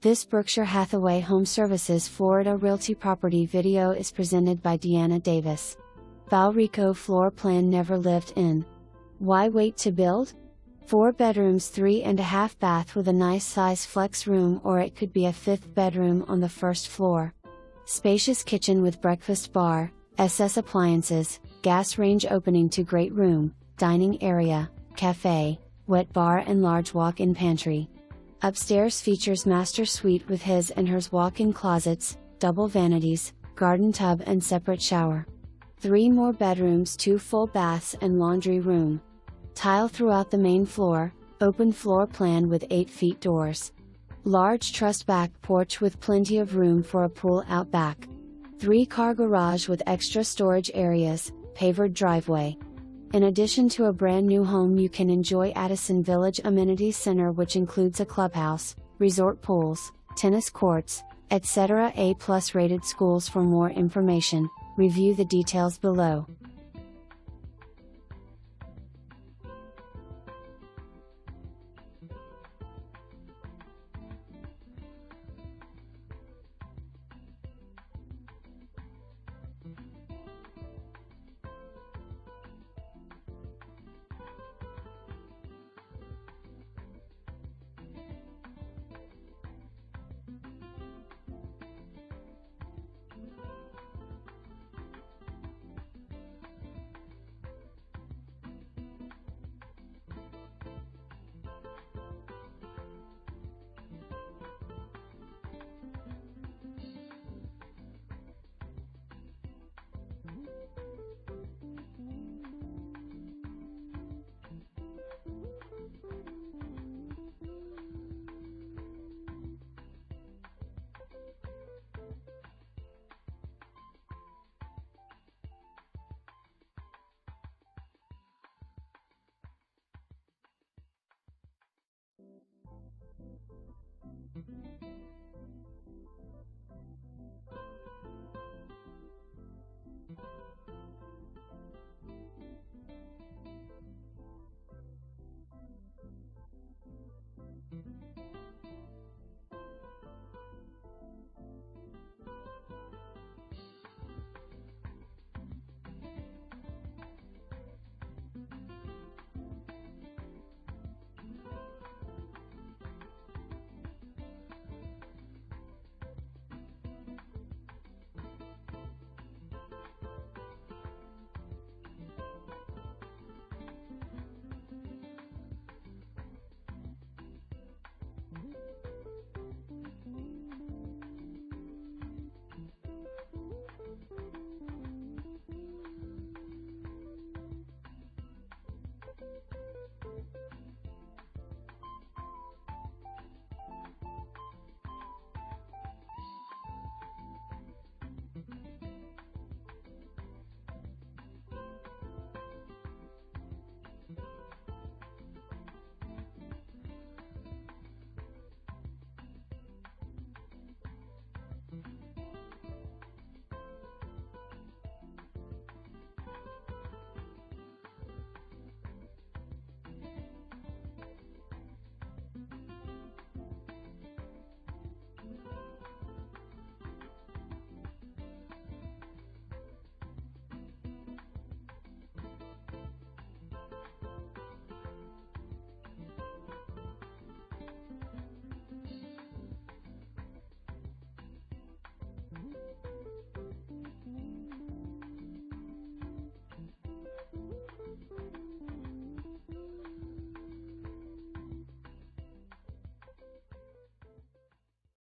This Berkshire Hathaway HomeServices Florida Realty property video is presented by Deanna Davis. Valrico floor plan never lived in. Why wait to build? 4 bedrooms, 3.5 bath with a nice size flex room, or it could be a 5th bedroom on the first floor. Spacious kitchen with breakfast bar, SS appliances, gas range opening to great room, dining area, cafe, wet bar and large walk-in pantry. Upstairs features master suite with his and hers walk-in closets, double vanities, garden tub and separate shower. 3 more bedrooms, 2 full baths and laundry room. Tile throughout the main floor, open floor plan with 8 feet doors. Large trussed back porch with plenty of room for a pool out back. 3-car garage with extra storage areas, pavered driveway. In addition to a brand new home, you can enjoy Addison Village Amenity Center, which includes a clubhouse, resort pools, tennis courts, etc. A+ rated schools. For more information, review the details below.